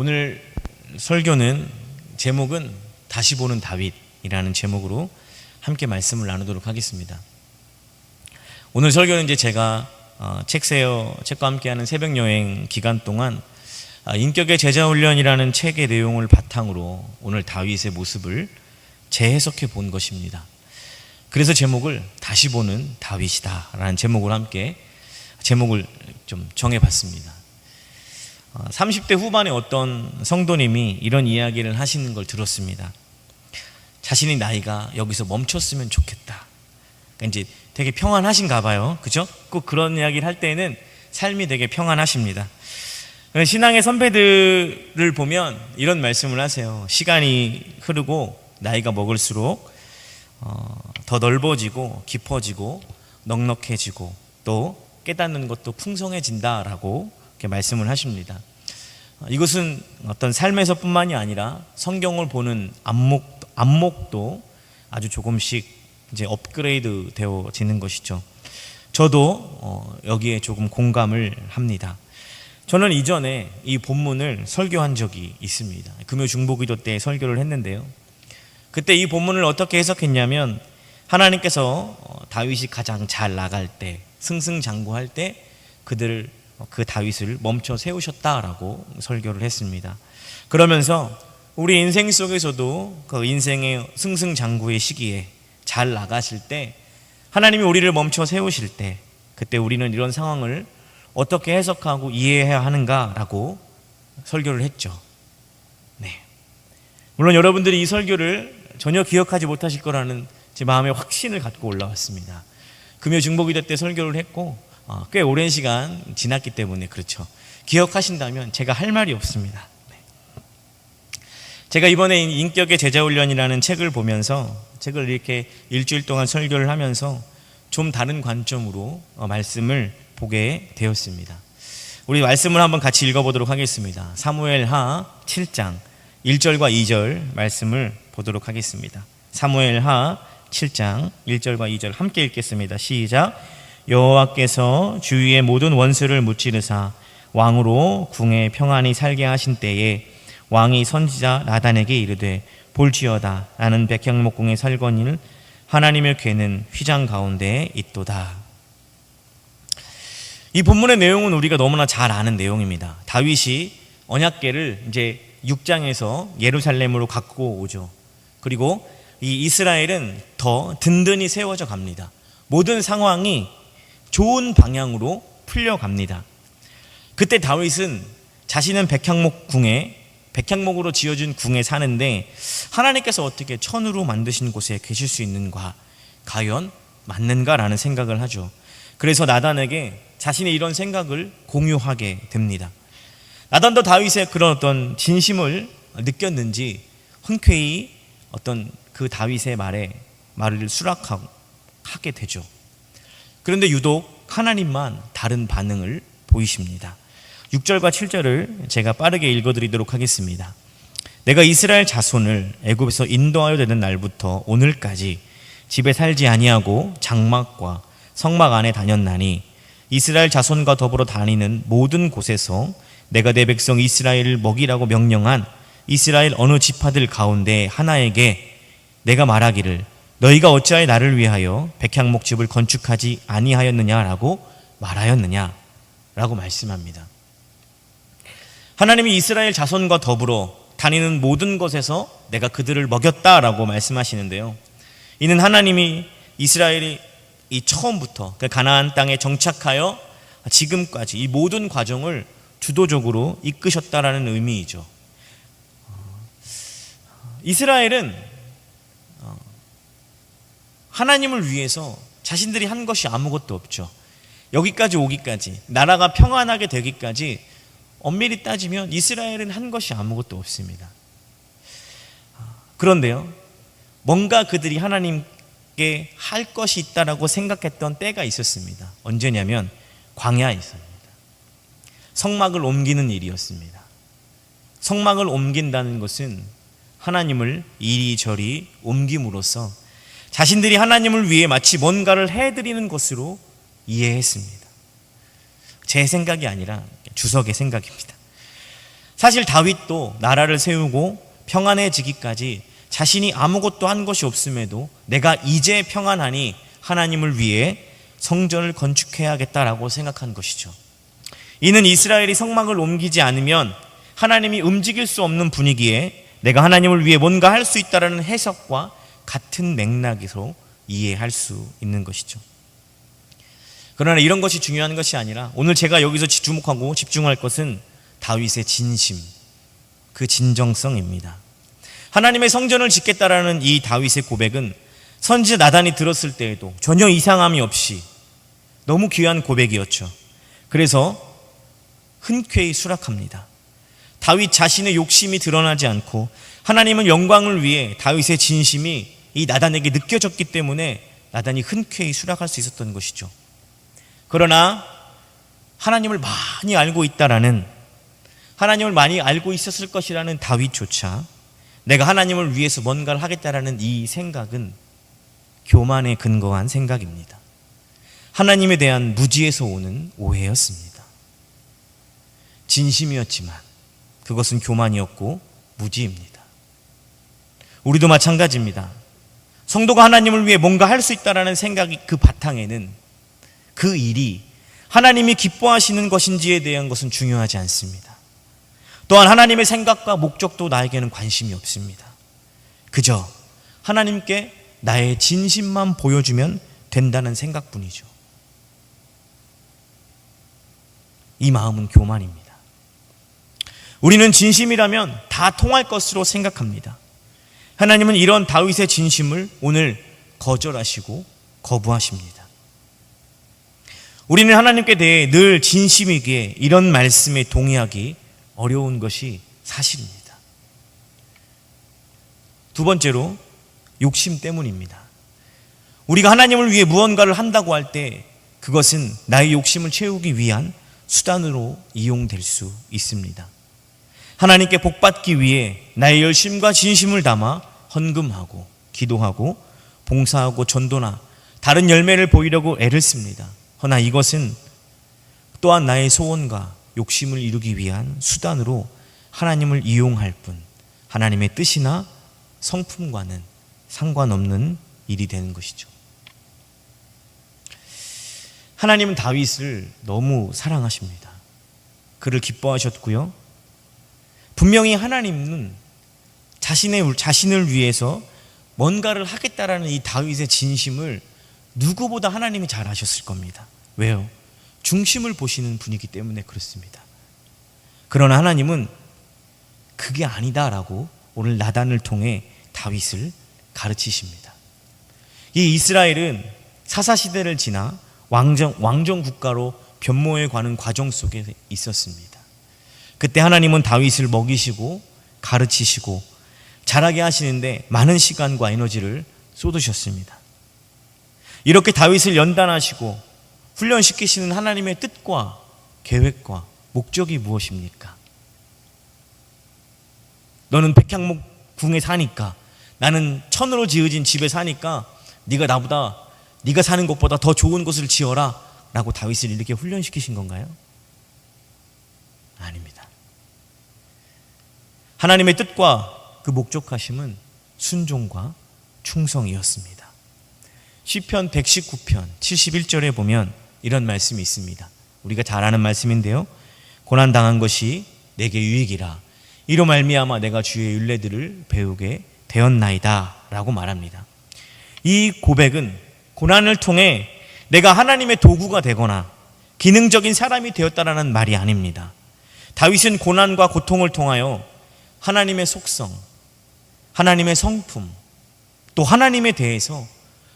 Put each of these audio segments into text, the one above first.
오늘 설교는 제목은 다시 보는 다윗이라는 제목으로 함께 말씀을 나누도록 하겠습니다. 오늘 설교는 이제 제가 책과 함께하는 새벽여행 기간 동안 인격의 제자훈련이라는 책의 내용을 바탕으로 오늘 다윗의 모습을 재해석해 본 것입니다. 그래서 제목을 다시 보는 다윗이다 라는 제목을 좀 정해봤습니다. 30대 후반에 어떤 성도님이 이런 이야기를 하시는 걸 들었습니다. 자신이 나이가 여기서 멈췄으면 좋겠다. 그러니까 이제 되게 평안하신가 봐요. 그죠? 꼭 그런 이야기를 할 때는 삶이 되게 평안하십니다. 신앙의 선배들을 보면 이런 말씀을 하세요. 시간이 흐르고 나이가 먹을수록 더 넓어지고 깊어지고 넉넉해지고 또 깨닫는 것도 풍성해진다라고 이렇게 말씀을 하십니다. 이것은 어떤 삶에서뿐만이 아니라 성경을 보는 안목도 아주 조금씩 이제 업그레이드 되어지는 것이죠. 저도 여기에 조금 공감을 합니다. 저는 이전에 이 본문을 설교한 적이 있습니다. 금요 중보기도 때 설교를 했는데요. 그때 이 본문을 어떻게 해석했냐면 하나님께서 다윗이 가장 잘 나갈 때, 승승장구할 때 그 다윗을 멈춰 세우셨다라고 설교를 했습니다. 그러면서 우리 인생 속에서도 그 인생의 승승장구의 시기에 잘 나가실 때 하나님이 우리를 멈춰 세우실 때 그때 우리는 이런 상황을 어떻게 해석하고 이해해야 하는가라고 설교를 했죠. 네. 물론 여러분들이 이 설교를 전혀 기억하지 못하실 거라는 제 마음의 확신을 갖고 올라왔습니다. 금요 중보기도 때 설교를 했고 꽤 오랜 시간 지났기 때문에 그렇죠. 기억하신다면 제가 할 말이 없습니다. 네. 제가 이번에 인격의 제자훈련이라는 책을 보면서 책을 이렇게 일주일 동안 설교를 하면서 좀 다른 관점으로 말씀을 보게 되었습니다. 우리 말씀을 한번 같이 읽어보도록 하겠습니다. 사무엘하 7장 1절과 2절 말씀을 보도록 하겠습니다. 사무엘하 7장 1절과 2절 함께 읽겠습니다. 시작. 여호와께서 주위의 모든 원수를 무찌르사 왕으로 궁에 평안히 살게 하신 때에 왕이 선지자 나단에게 이르되 볼지어다 나는 백향목궁의 살거니를 하나님의 궤는 휘장 가운데에 있도다. 이 본문의 내용은 우리가 너무나 잘 아는 내용입니다. 다윗이 언약궤를 이제 6장에서 예루살렘으로 갖고 오죠. 그리고 이 이스라엘은 더 든든히 세워져 갑니다. 모든 상황이 좋은 방향으로 풀려갑니다. 그때 다윗은 자신은 백향목으로 지어준 궁에 사는데 하나님께서 어떻게 천으로 만드신 곳에 계실 수 있는가, 과연 맞는가라는 생각을 하죠. 그래서 나단에게 자신의 이런 생각을 공유하게 됩니다. 나단도 다윗의 그런 어떤 진심을 느꼈는지 흔쾌히 어떤 그 다윗의 말을 수락하게 되죠. 그런데 유독 하나님만 다른 반응을 보이십니다. 6절과 7절을 제가 빠르게 읽어드리도록 하겠습니다. 내가 이스라엘 자손을 애굽에서 인도하여 되는 날부터 오늘까지 집에 살지 아니하고 장막과 성막 안에 다녔나니 이스라엘 자손과 더불어 다니는 모든 곳에서 내가 내 백성 이스라엘을 먹이라고 명령한 이스라엘 어느 지파들 가운데 하나에게 내가 말하기를 너희가 어찌하여 나를 위하여 백향목집을 건축하지 아니하였느냐라고 말하였느냐라고 말씀합니다. 하나님이 이스라엘 자손과 더불어 다니는 모든 곳에서 내가 그들을 먹였다라고 말씀하시는데요. 이는 하나님이 이스라엘이 이 처음부터 가나안 땅에 정착하여 지금까지 이 모든 과정을 주도적으로 이끄셨다라는 의미이죠. 이스라엘은 하나님을 위해서 자신들이 한 것이 아무것도 없죠. 여기까지 오기까지, 나라가 평안하게 되기까지 엄밀히 따지면 이스라엘은 한 것이 아무것도 없습니다. 그런데요, 뭔가 그들이 하나님께 할 것이 있다라고 생각했던 때가 있었습니다. 언제냐면 광야에서입니다. 성막을 옮기는 일이었습니다. 성막을 옮긴다는 것은 하나님을 이리저리 옮김으로써 자신들이 하나님을 위해 마치 뭔가를 해드리는 것으로 이해했습니다. 제 생각이 아니라 주석의 생각입니다. 사실 다윗도 나라를 세우고 평안해지기까지 자신이 아무것도 한 것이 없음에도 내가 이제 평안하니 하나님을 위해 성전을 건축해야겠다라고 생각한 것이죠. 이는 이스라엘이 성막을 옮기지 않으면 하나님이 움직일 수 없는 분위기에 내가 하나님을 위해 뭔가 할 수 있다라는 해석과 같은 맥락으로 이해할 수 있는 것이죠. 그러나 이런 것이 중요한 것이 아니라 오늘 제가 여기서 주목하고 집중할 것은 다윗의 진심, 그 진정성입니다. 하나님의 성전을 짓겠다라는 이 다윗의 고백은 선지자 나단이 들었을 때에도 전혀 이상함이 없이 너무 귀한 고백이었죠. 그래서 흔쾌히 수락합니다. 다윗 자신의 욕심이 드러나지 않고 하나님은 영광을 위해 다윗의 진심이 이 나단에게 느껴졌기 때문에 나단이 흔쾌히 수락할 수 있었던 것이죠. 그러나 하나님을 많이 알고 있다라는, 하나님을 많이 알고 있었을 것이라는 다윗조차 내가 하나님을 위해서 뭔가를 하겠다라는 이 생각은 교만에 근거한 생각입니다. 하나님에 대한 무지에서 오는 오해였습니다. 진심이었지만 그것은 교만이었고 무지입니다. 우리도 마찬가지입니다. 성도가 하나님을 위해 뭔가 할 수 있다라는 생각이 그 바탕에는 그 일이 하나님이 기뻐하시는 것인지에 대한 것은 중요하지 않습니다. 또한 하나님의 생각과 목적도 나에게는 관심이 없습니다. 그저 하나님께 나의 진심만 보여주면 된다는 생각뿐이죠. 이 마음은 교만입니다. 우리는 진심이라면 다 통할 것으로 생각합니다. 하나님은 이런 다윗의 진심을 오늘 거절하시고 거부하십니다. 우리는 하나님께 대해 늘 진심이기에 이런 말씀에 동의하기 어려운 것이 사실입니다. 두 번째로 욕심 때문입니다. 우리가 하나님을 위해 무언가를 한다고 할 때 그것은 나의 욕심을 채우기 위한 수단으로 이용될 수 있습니다. 하나님께 복받기 위해 나의 열심과 진심을 담아 헌금하고 기도하고 봉사하고 전도나 다른 열매를 보이려고 애를 씁니다. 허나 이것은 또한 나의 소원과 욕심을 이루기 위한 수단으로 하나님을 이용할 뿐 하나님의 뜻이나 성품과는 상관없는 일이 되는 것이죠. 하나님은 다윗을 너무 사랑하십니다. 그를 기뻐하셨고요. 분명히 하나님은 자신을 위해서 뭔가를 하겠다라는 이 다윗의 진심을 누구보다 하나님이 잘 아셨을 겁니다. 왜요? 중심을 보시는 분이기 때문에 그렇습니다. 그러나 하나님은 그게 아니다라고 오늘 나단을 통해 다윗을 가르치십니다. 이 이스라엘은 사사시대를 지나 왕정 국가로 변모해 가는 과정 속에 있었습니다. 그때 하나님은 다윗을 먹이시고 가르치시고 자라게 하시는데 많은 시간과 에너지를 쏟으셨습니다. 이렇게 다윗을 연단하시고 훈련시키시는 하나님의 뜻과 계획과 목적이 무엇입니까? 너는 백향목 궁에 사니까, 나는 천으로 지어진 집에 사니까 네가 사는 것보다 더 좋은 곳을 지어라 라고 다윗을 이렇게 훈련시키신 건가요? 아닙니다. 하나님의 뜻과 그 목적하심은 순종과 충성이었습니다. 시편 119편 71절에 보면 이런 말씀이 있습니다. 우리가 잘 아는 말씀인데요. 고난당한 것이 내게 유익이라 이로 말미암아 내가 주의 율례들을 배우게 되었나이다 라고 말합니다. 이 고백은 고난을 통해 내가 하나님의 도구가 되거나 기능적인 사람이 되었다라는 말이 아닙니다. 다윗은 고난과 고통을 통하여 하나님의 속성, 하나님의 성품, 또 하나님에 대해서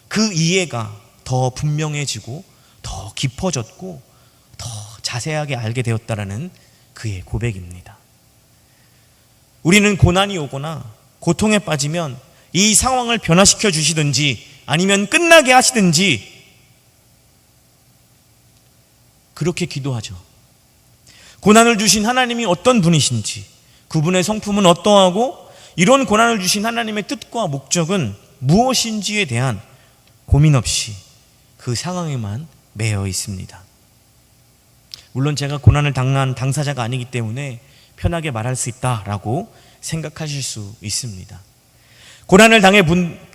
그 이해가 더 분명해지고 더 깊어졌고 더 자세하게 알게 되었다라는 그의 고백입니다. 우리는 고난이 오거나 고통에 빠지면 이 상황을 변화시켜 주시든지 아니면 끝나게 하시든지 그렇게 기도하죠. 고난을 주신 하나님이 어떤 분이신지, 그분의 성품은 어떠하고 이런 고난을 주신 하나님의 뜻과 목적은 무엇인지에 대한 고민 없이 그 상황에만 매여 있습니다. 물론 제가 고난을 당한 당사자가 아니기 때문에 편하게 말할 수 있다라고 생각하실 수 있습니다. 고난을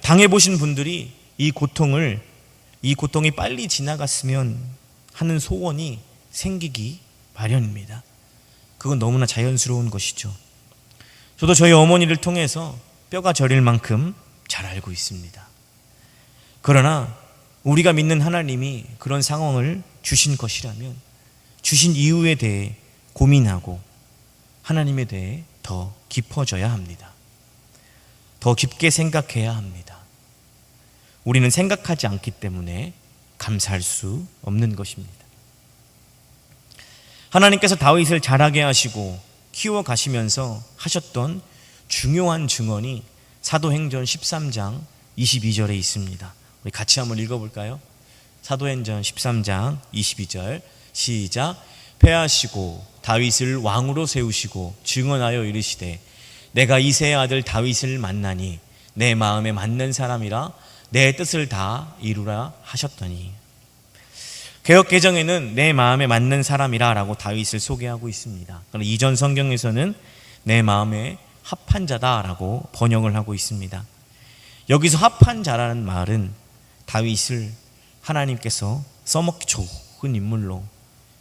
당해보신 분들이 이 고통이 빨리 지나갔으면 하는 소원이 생기기 마련입니다. 그건 너무나 자연스러운 것이죠. 저도 저희 어머니를 통해서 뼈가 저릴 만큼 잘 알고 있습니다. 그러나 우리가 믿는 하나님이 그런 상황을 주신 것이라면 주신 이유에 대해 고민하고 하나님에 대해 더 깊어져야 합니다. 더 깊게 생각해야 합니다. 우리는 생각하지 않기 때문에 감사할 수 없는 것입니다. 하나님께서 다윗을 자라게 하시고 키워가시면서 하셨던 중요한 증언이 사도행전 13장 22절에 있습니다. 우리 같이 한번 읽어볼까요? 사도행전 13장 22절 시작. 패하시고 다윗을 왕으로 세우시고 증언하여 이르시되 내가 이새의 아들 다윗을 만나니 내 마음에 맞는 사람이라 내 뜻을 다 이루라 하셨더니, 개역개정에는 내 마음에 맞는 사람이라 라고 다윗을 소개하고 있습니다. 그러나 이전 성경에서는 내 마음에 합한 자다 라고 번역을 하고 있습니다. 여기서 합한 자라는 말은 다윗을 하나님께서 써먹기 좋은 인물로,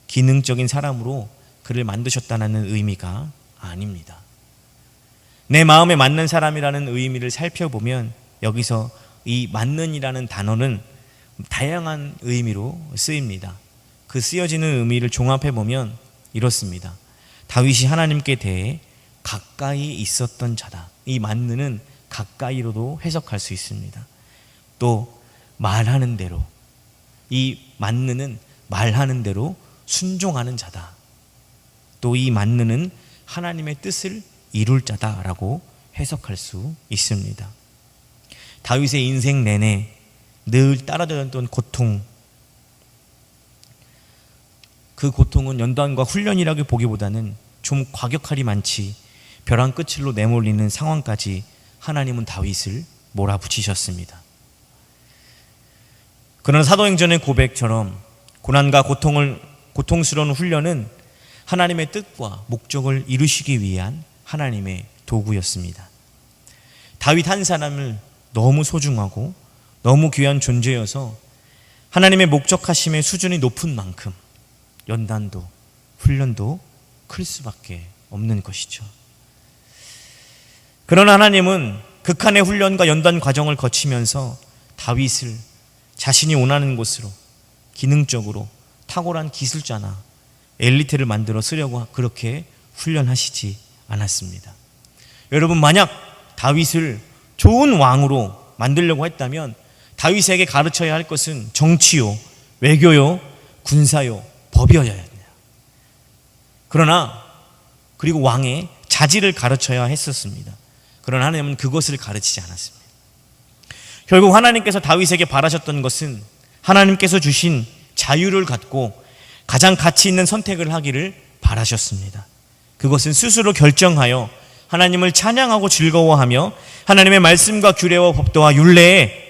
기능적인 사람으로 그를 만드셨다는 의미가 아닙니다. 내 마음에 맞는 사람이라는 의미를 살펴보면 여기서 이 맞는이라는 단어는 다양한 의미로 쓰입니다. 그 쓰여지는 의미를 종합해보면 이렇습니다. 다윗이 하나님께 대해 가까이 있었던 자다. 이 맞는은 가까이로도 해석할 수 있습니다. 또 말하는 대로, 이 맞는은 말하는 대로 순종하는 자다. 또 이 맞는은 하나님의 뜻을 이룰 자다라고 해석할 수 있습니다. 다윗의 인생 내내 늘 따라다녔던 고통, 그 고통은 연단과 훈련이라고 보기보다는 좀 과격하리 많지 벼랑 끝으로 내몰리는 상황까지 하나님은 다윗을 몰아붙이셨습니다. 그러나 사도행전의 고백처럼 고난과 고통스러운 훈련은 하나님의 뜻과 목적을 이루시기 위한 하나님의 도구였습니다. 다윗 한 사람을 너무 소중하고 너무 귀한 존재여서 하나님의 목적하심의 수준이 높은 만큼 연단도 훈련도 클 수밖에 없는 것이죠. 그러나 하나님은 극한의 훈련과 연단 과정을 거치면서 다윗을 자신이 원하는 곳으로 기능적으로 탁월한 기술자나 엘리트를 만들어 쓰려고 그렇게 훈련하시지 않았습니다. 여러분, 만약 다윗을 좋은 왕으로 만들려고 했다면 다윗에게 가르쳐야 할 것은 정치요, 외교요, 군사요, 법이어야 합니다. 그리고 왕의 자질을 가르쳐야 했었습니다. 그러나 하나님은 그것을 가르치지 않았습니다. 결국 하나님께서 다윗에게 바라셨던 것은 하나님께서 주신 자유를 갖고 가장 가치 있는 선택을 하기를 바라셨습니다. 그것은 스스로 결정하여 하나님을 찬양하고 즐거워하며 하나님의 말씀과 규례와 법도와 율례에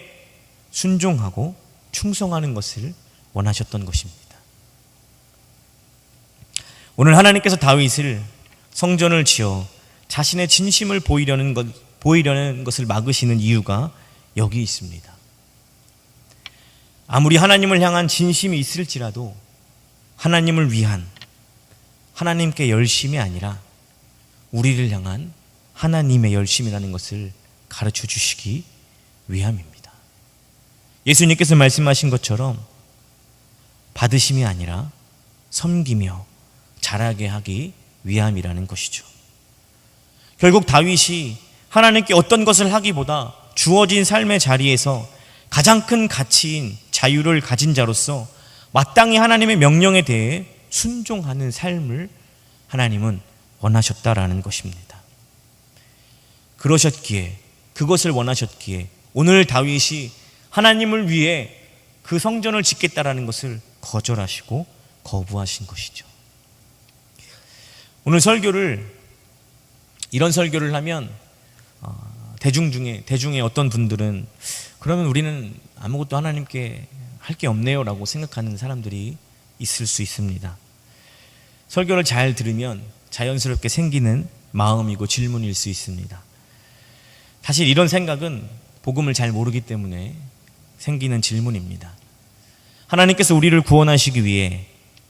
순종하고 충성하는 것을 원하셨던 것입니다. 오늘 하나님께서 다윗을 성전을 지어 자신의 진심을 보이려는 것을 막으시는 이유가 여기 있습니다. 아무리 하나님을 향한 진심이 있을지라도 하나님을 위한 하나님께 열심이 아니라 우리를 향한 하나님의 열심이라는 것을 가르쳐 주시기 위함입니다. 예수님께서 말씀하신 것처럼 받으심이 아니라 섬기며 자라게 하기 위함이라는 것이죠. 결국 다윗이 하나님께 어떤 것을 하기보다 주어진 삶의 자리에서 가장 큰 가치인 자유를 가진 자로서 마땅히 하나님의 명령에 대해 순종하는 삶을 하나님은 원하셨다라는 것입니다. 그것을 원하셨기에 오늘 다윗이 하나님을 위해 그 성전을 짓겠다라는 것을 거절하시고 거부하신 것이죠. 오늘 이런 설교를 하면 대중의 어떤 분들은 그러면 우리는 아무것도 하나님께 할 게 없네요 라고 생각하는 사람들이 있을 수 있습니다. 설교를 잘 들으면 자연스럽게 생기는 마음이고 질문일 수 있습니다. 사실 이런 생각은 복음을 잘 모르기 때문에 생기는 질문입니다. 하나님께서 우리를 구원하시기 위해,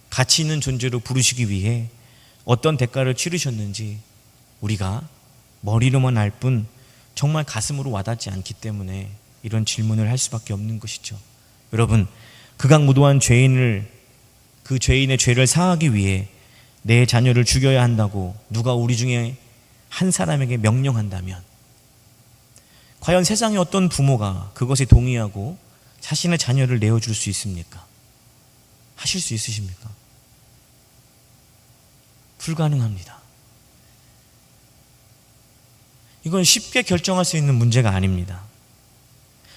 가치 있는 존재로 부르시기 위해 어떤 대가를 치르셨는지 우리가 머리로만 알 뿐 정말 가슴으로 와닿지 않기 때문에 이런 질문을 할 수밖에 없는 것이죠. 여러분, 극악무도한 그 죄인의 죄를 사하기 위해 내 자녀를 죽여야 한다고 누가 우리 중에 한 사람에게 명령한다면, 과연 세상의 어떤 부모가 그것에 동의하고 자신의 자녀를 내어줄 수 있습니까? 하실 수 있으십니까? 불가능합니다. 이건 쉽게 결정할 수 있는 문제가 아닙니다.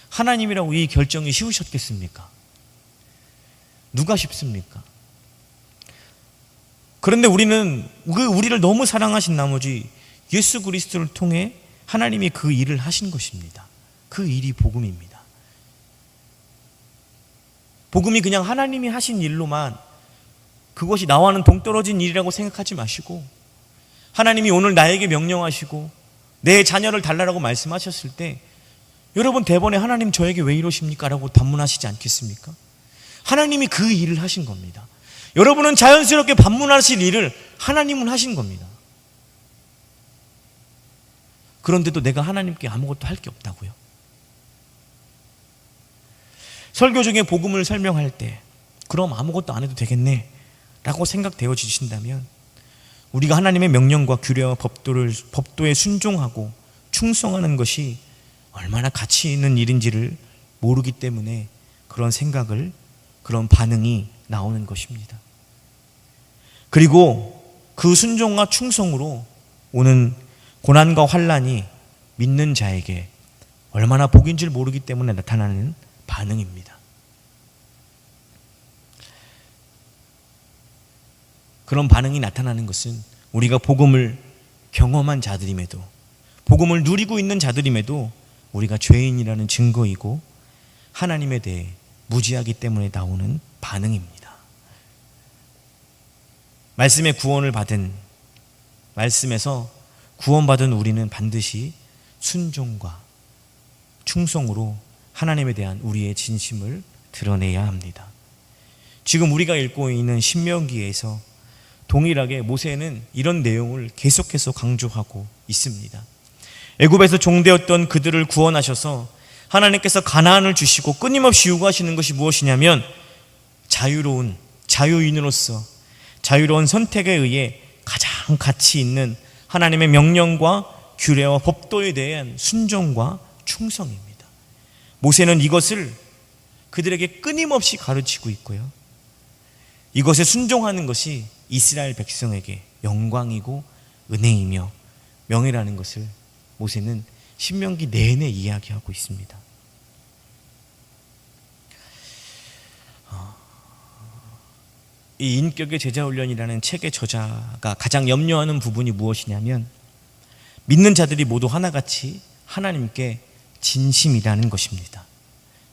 하나님이라고 이 결정이 쉬우셨겠습니까? 누가 쉽습니까? 그런데 우리를 너무 사랑하신 나머지 예수 그리스도를 통해 하나님이 그 일을 하신 것입니다. 그 일이 복음입니다. 복음이 그냥 하나님이 하신 일로만, 그것이 나와는 동떨어진 일이라고 생각하지 마시고, 하나님이 오늘 나에게 명령하시고 내 자녀를 달라라고 말씀하셨을 때 여러분 대번에 하나님 저에게 왜 이러십니까? 라고 반문하시지 않겠습니까? 하나님이 그 일을 하신 겁니다. 여러분은 자연스럽게 반문하실 일을 하나님은 하신 겁니다. 그런데도 내가 하나님께 아무것도 할 게 없다고요? 설교 중에 복음을 설명할 때 그럼 아무것도 안 해도 되겠네 라고 생각되어지신다면, 우리가 하나님의 명령과 규례와 법도에 순종하고 충성하는 것이 얼마나 가치 있는 일인지를 모르기 때문에 그런 생각을, 그런 반응이 나오는 것입니다. 그리고 그 순종과 충성으로 오는 고난과 환난이 믿는 자에게 얼마나 복인지를 모르기 때문에 나타나는 반응입니다. 그런 반응이 나타나는 것은 우리가 복음을 경험한 자들임에도, 복음을 누리고 있는 자들임에도 우리가 죄인이라는 증거이고 하나님에 대해 무지하기 때문에 나오는 반응입니다. 말씀의 구원을 받은, 말씀에서 구원받은 우리는 반드시 순종과 충성으로 하나님에 대한 우리의 진심을 드러내야 합니다. 지금 우리가 읽고 있는 신명기에서 동일하게 모세는 이런 내용을 계속해서 강조하고 있습니다. 애굽에서 종되었던 그들을 구원하셔서 하나님께서 가나안을 주시고 끊임없이 요구하시는 것이 무엇이냐면, 자유인으로서 자유로운 선택에 의해 가장 가치 있는 하나님의 명령과 규례와 법도에 대한 순종과 충성입니다. 모세는 이것을 그들에게 끊임없이 가르치고 있고요, 이것에 순종하는 것이 이스라엘 백성에게 영광이고 은혜이며 명예라는 것을 모세는 신명기 내내 이야기하고 있습니다. 이 인격의 제자훈련이라는 책의 저자가 가장 염려하는 부분이 무엇이냐면, 믿는 자들이 모두 하나같이 하나님께 진심이라는 것입니다.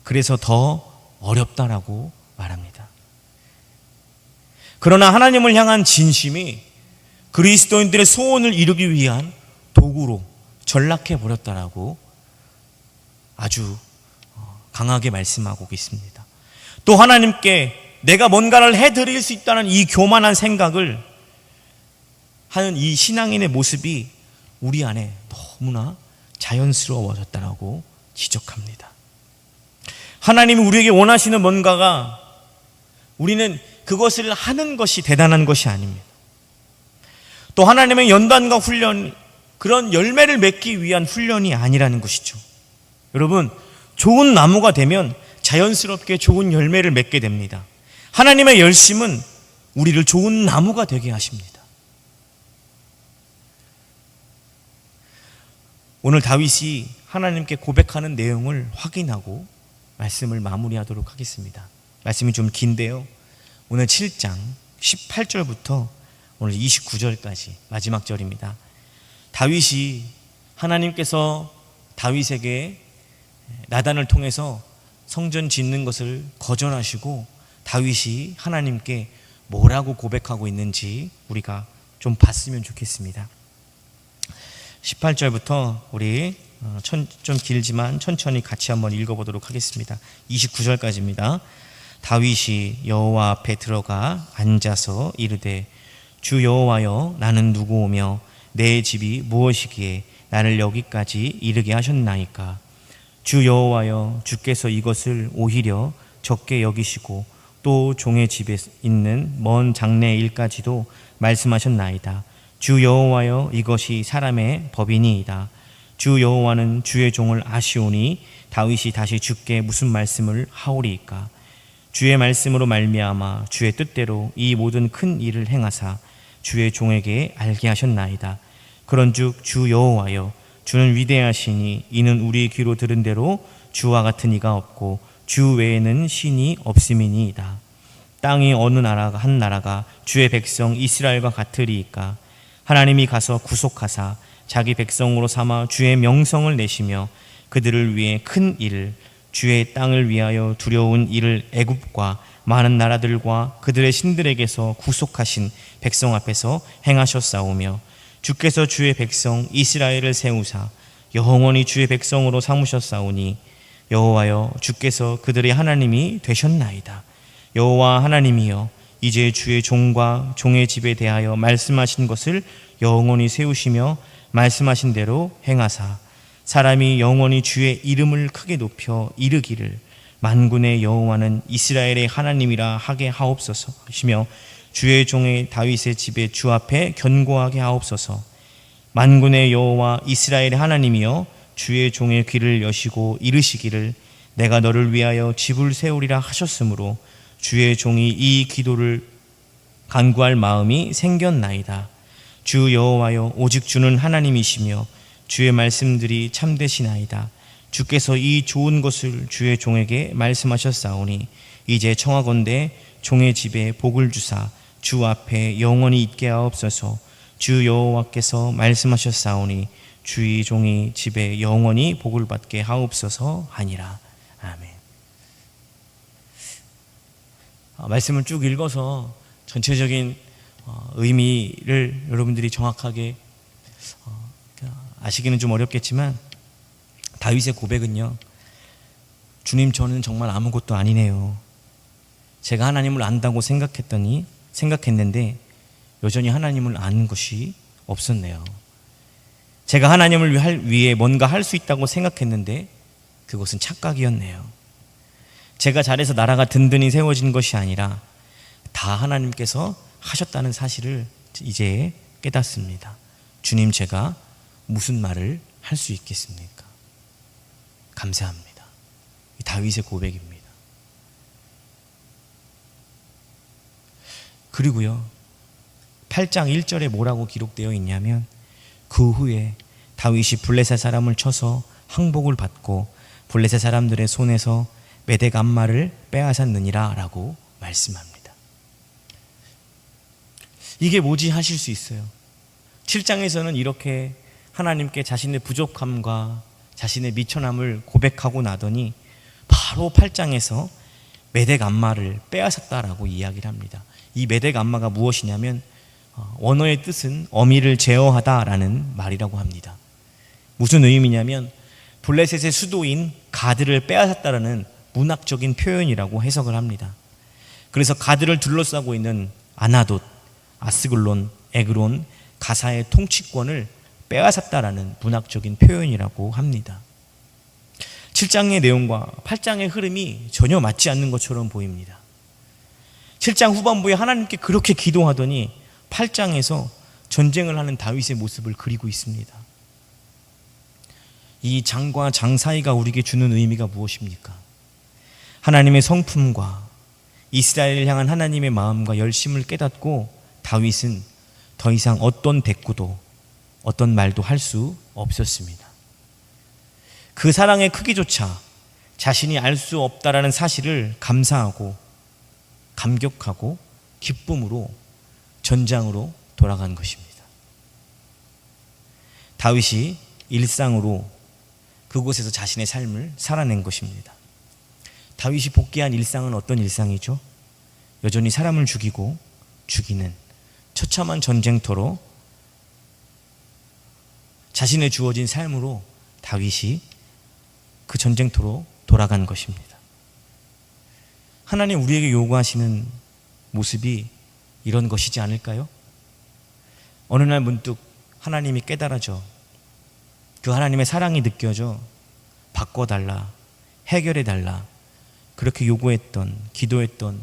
그래서 더 어렵다라고 말합니다. 그러나 하나님을 향한 진심이 그리스도인들의 소원을 이루기 위한 도구로 전락해 버렸다라고 아주 강하게 말씀하고 있습니다. 또 하나님께 내가 뭔가를 해드릴 수 있다는 이 교만한 생각을 하는 이 신앙인의 모습이 우리 안에 너무나 자연스러워졌다라고 지적합니다. 하나님이 우리에게 원하시는 뭔가가, 우리는 그것을 하는 것이 대단한 것이 아닙니다. 또 하나님의 연단과 훈련, 그런 열매를 맺기 위한 훈련이 아니라는 것이죠. 여러분, 좋은 나무가 되면 자연스럽게 좋은 열매를 맺게 됩니다. 하나님의 열심은 우리를 좋은 나무가 되게 하십니다. 오늘 다윗이 하나님께 고백하는 내용을 확인하고 말씀을 마무리하도록 하겠습니다. 말씀이 좀 긴데요, 오늘 7장 18절부터 오늘 29절까지 마지막 절입니다. 다윗이, 하나님께서 다윗에게 나단을 통해서 성전 짓는 것을 거절하시고 다윗이 하나님께 뭐라고 고백하고 있는지 우리가 좀 봤으면 좋겠습니다. 18절부터 우리 좀 길지만 천천히 같이 한번 읽어보도록 하겠습니다. 29절까지입니다. 다윗이 여호와 앞에 들어가 앉아서 이르되 주 여호와여 나는 누구오며 내 집이 무엇이기에 나를 여기까지 이르게 하셨나이까. 주 여호와여 주께서 이것을 오히려 적게 여기시고 또 종의 집에 있는 먼 장래 일까지도 말씀하셨나이다. 주 여호와여 이것이 사람의 법이니이다. 주 여호와는 주의 종을 아시오니 다윗이 다시 주께 무슨 말씀을 하오리이까. 주의 말씀으로 말미암아 주의 뜻대로 이 모든 큰 일을 행하사 주의 종에게 알게 하셨나이다. 그런즉 주 여호와여 주는 위대하시니 이는 우리 귀로 들은 대로 주와 같은 이가 없고 주 외에는 신이 없음이니이다. 땅의 어느 나라가 한 나라가 주의 백성 이스라엘과 같으리이까. 하나님이 가서 구속하사 자기 백성으로 삼아 주의 명성을 내시며 그들을 위해 큰 일을 주의 땅을 위하여 두려운 일을 애굽과 많은 나라들과 그들의 신들에게서 구속하신 백성 앞에서 행하셨사오며 주께서 주의 백성 이스라엘을 세우사 영원히 주의 백성으로 삼으셨사오니 여호와여 주께서 그들의 하나님이 되셨나이다. 여호와 하나님이여 이제 주의 종과 종의 집에 대하여 말씀하신 것을 영원히 세우시며 말씀하신 대로 행하사 사람이 영원히 주의 이름을 크게 높여 이르기를 만군의 여호와는 이스라엘의 하나님이라 하게 하옵소서 하시며 주의 종의 다윗의 집에 주 앞에 견고하게 하옵소서. 만군의 여호와 이스라엘의 하나님이여 주의 종의 귀를 여시고 이르시기를 내가 너를 위하여 집을 세우리라 하셨으므로 주의 종이 이 기도를 간구할 마음이 생겼나이다. 주 여호와여 오직 주는 하나님이시며 주의 말씀들이 참되시나이다. 주께서 이 좋은 것을 주의 종에게 말씀하셨사오니 이제 청하건대 종의 집에 복을 주사 주 앞에 영원히 있게 하옵소서. 주 여호와께서 말씀하셨사오니 주의 종이 집에 영원히 복을 받게 하옵소서 하니라. 아멘. 말씀을 쭉 읽어서 전체적인 의미를 여러분들이 정확하게 아시기는 좀 어렵겠지만 다윗의 고백은요, 주님 저는 정말 아무것도 아니네요. 제가 하나님을 안다고 생각했는데 여전히 하나님을 아는 것이 없었네요. 제가 하나님을 위해 뭔가 할 수 있다고 생각했는데 그것은 착각이었네요. 제가 잘해서 나라가 든든히 세워진 것이 아니라 다 하나님께서 하셨다는 사실을 이제 깨닫습니다. 주님 제가 무슨 말을 할 수 있겠습니까? 감사합니다. 다윗의 고백입니다. 그리고요 8장 1절에 뭐라고 기록되어 있냐면 그 후에 다윗이 블레셋 사람을 쳐서 항복을 받고 블레셋 사람들의 손에서 메대 감마를 빼앗았느니라 라고 말씀합니다. 이게 뭐지 하실 수 있어요. 7장에서는 이렇게 하나님께 자신의 부족함과 자신의 미천함을 고백하고 나더니 바로 8장에서 메대 감마를 빼앗았다라고 이야기를 합니다. 이 메대 감마가 무엇이냐면 원어의 뜻은 어미를 제어하다라는 말이라고 합니다. 무슨 의미냐면 블레셋의 수도인 가드를 빼앗았다라는 문학적인 표현이라고 해석을 합니다. 그래서 가드를 둘러싸고 있는 아나돗, 아스글론, 에그론, 가사의 통치권을 빼앗았다라는 문학적인 표현이라고 합니다. 7장의 내용과 8장의 흐름이 전혀 맞지 않는 것처럼 보입니다. 7장 후반부에 하나님께 그렇게 기도하더니 8장에서 전쟁을 하는 다윗의 모습을 그리고 있습니다. 이 장과 장 사이가 우리에게 주는 의미가 무엇입니까? 하나님의 성품과 이스라엘을 향한 하나님의 마음과 열심을 깨닫고 다윗은 더 이상 어떤 대꾸도 어떤 말도 할 수 없었습니다. 그 사랑의 크기조차 자신이 알 수 없다라는 사실을 감사하고 감격하고 기쁨으로 전장으로 돌아간 것입니다. 다윗이 일상으로 그곳에서 자신의 삶을 살아낸 것입니다. 다윗이 복귀한 일상은 어떤 일상이죠? 여전히 사람을 죽이고 죽이는 처참한 전쟁터로 자신의 주어진 삶으로 다윗이 그 전쟁터로 돌아간 것입니다. 하나님 우리에게 요구하시는 모습이 이런 것이지 않을까요? 어느 날 문득 하나님이 깨달아져 그 하나님의 사랑이 느껴져 바꿔달라, 해결해달라 그렇게 요구했던, 기도했던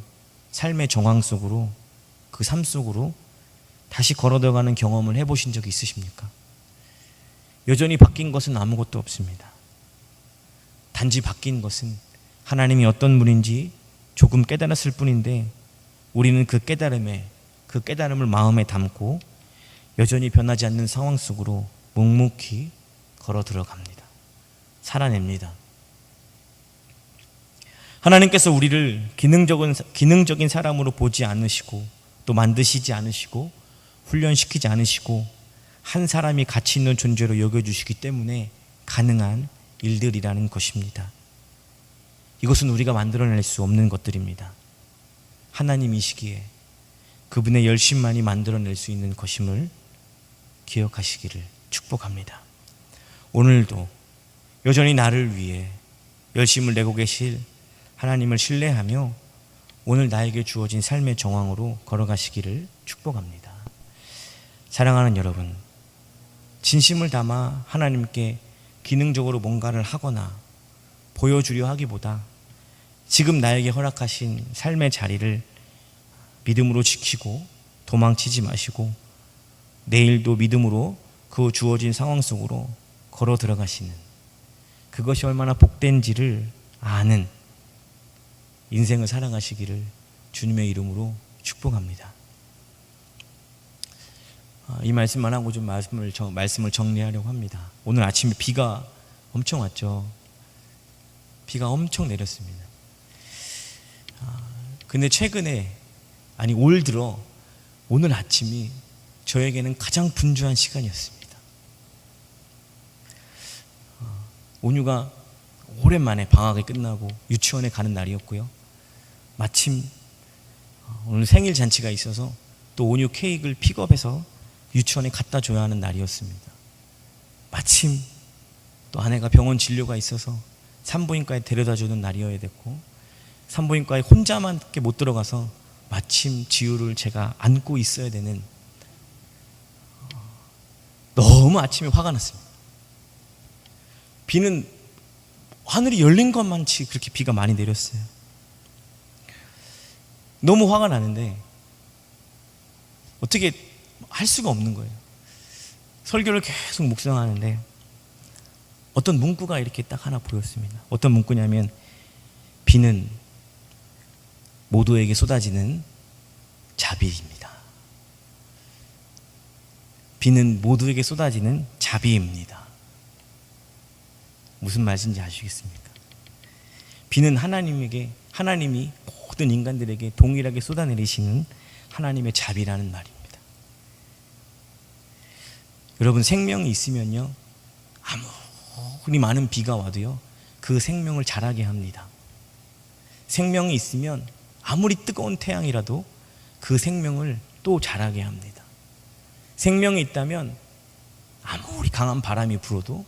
삶의 정황 속으로, 그 삶 속으로 다시 걸어 들어가는 경험을 해보신 적이 있으십니까? 여전히 바뀐 것은 아무것도 없습니다. 단지 바뀐 것은 하나님이 어떤 분인지 조금 깨달았을 뿐인데 우리는 그 깨달음을 마음에 담고 여전히 변하지 않는 상황 속으로 묵묵히 걸어 들어갑니다. 살아냅니다. 하나님께서 우리를 기능적인 사람으로 보지 않으시고 또 만드시지 않으시고 훈련시키지 않으시고 한 사람이 가치 있는 존재로 여겨주시기 때문에 가능한 일들이라는 것입니다. 이것은 우리가 만들어낼 수 없는 것들입니다. 하나님이시기에 그분의 열심만이 만들어낼 수 있는 것임을 기억하시기를 축복합니다. 오늘도 여전히 나를 위해 열심을 내고 계실 하나님을 신뢰하며 오늘 나에게 주어진 삶의 정황으로 걸어가시기를 축복합니다. 사랑하는 여러분, 진심을 담아 하나님께 기능적으로 뭔가를 하거나 보여주려 하기보다 지금 나에게 허락하신 삶의 자리를 믿음으로 지키고 도망치지 마시고 내일도 믿음으로 그 주어진 상황 속으로 걸어 들어가시는, 그것이 얼마나 복된지를 아는 인생을 살아가시기를 주님의 이름으로 축복합니다. 이 말씀만 하고 좀 말씀을 정리하려고 합니다. 오늘 아침에 비가 엄청 왔죠. 비가 엄청 내렸습니다. 근데 최근에, 올 들어 오늘 아침이 저에게는 가장 분주한 시간이었습니다. 온유가 오랜만에 방학이 끝나고 유치원에 가는 날이었고요. 마침 오늘 생일 잔치가 있어서 또 온유 케이크를 픽업해서 유치원에 갖다 줘야 하는 날이었습니다. 마침 또 아내가 병원 진료가 있어서 산부인과에 데려다 주는 날이어야 됐고 산부인과에 혼자만밖에 못 들어가서 마침 지우를 제가 안고 있어야 되는, 너무 아침에 화가 났습니다. 비는 하늘이 열린 것만치 그렇게 비가 많이 내렸어요. 너무 화가 나는데 어떻게 할 수가 없는 거예요. 설교를 계속 묵상하는데 어떤 문구가 이렇게 딱 하나 보였습니다. 어떤 문구냐면, 비는 모두에게 쏟아지는 자비입니다. 비는 모두에게 쏟아지는 자비입니다. 무슨 말씀인지 아시겠습니까? 비는 하나님이 모든 인간들에게 동일하게 쏟아내리시는 하나님의 자비라는 말입니다. 여러분, 생명이 있으면요, 아무리 많은 비가 와도요, 그 생명을 자라게 합니다. 생명이 있으면 아무리 뜨거운 태양이라도 그 생명을 또 자라게 합니다. 생명이 있다면 아무리 강한 바람이 불어도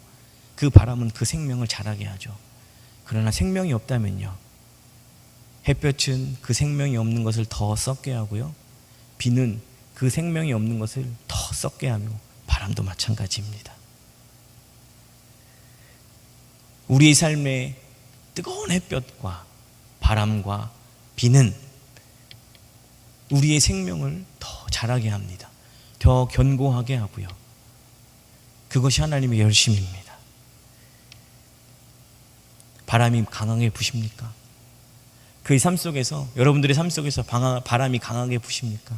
그 바람은 그 생명을 자라게 하죠. 그러나 생명이 없다면요, 햇볕은 그 생명이 없는 것을 더 썩게 하고요, 비는 그 생명이 없는 것을 더 썩게 하며 바람도 마찬가지입니다. 우리의 삶에 뜨거운 햇볕과 바람과 비는 우리의 생명을 더 자라게 합니다. 더 견고하게 하고요. 그것이 하나님의 열심입니다. 바람이 강하게 부십니까? 그의 삶 속에서, 여러분들의 삶 속에서 바람이 강하게 부십니까?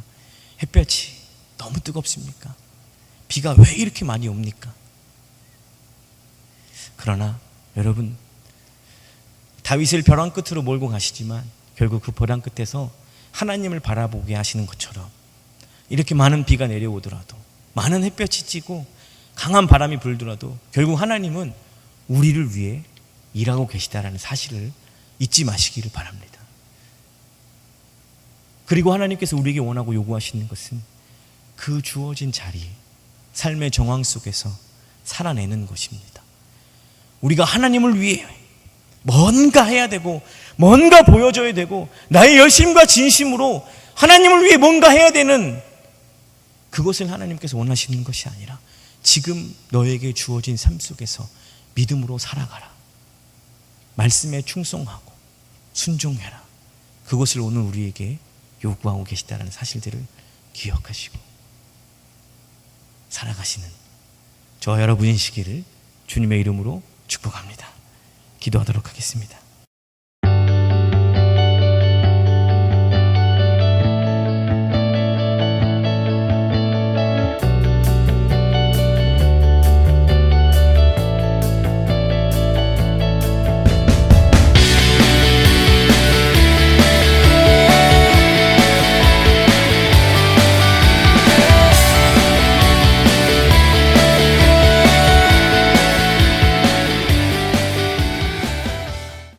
햇볕이 너무 뜨겁습니까? 비가 왜 이렇게 많이 옵니까? 그러나 여러분, 다윗을 벼랑 끝으로 몰고 가시지만 결국 그 벼랑 끝에서 하나님을 바라보게 하시는 것처럼 이렇게 많은 비가 내려오더라도, 많은 햇볕이 찌고 강한 바람이 불더라도 결국 하나님은 우리를 위해 일하고 계시다라는 사실을 잊지 마시기를 바랍니다. 그리고 하나님께서 우리에게 원하고 요구하시는 것은 그 주어진 자리, 삶의 정황 속에서 살아내는 것입니다. 우리가 하나님을 위해 뭔가 해야 되고 뭔가 보여줘야 되고 나의 열심과 진심으로 하나님을 위해 뭔가 해야 되는 그것을 하나님께서 원하시는 것이 아니라 지금 너에게 주어진 삶 속에서 믿음으로 살아가라. 말씀에 충성하고 순종해라. 그것을 오늘 우리에게 요구하고 계시다는 사실들을 기억하시고 살아가시는 저와 여러분이시기를 주님의 이름으로 축복합니다. 기도하도록 하겠습니다.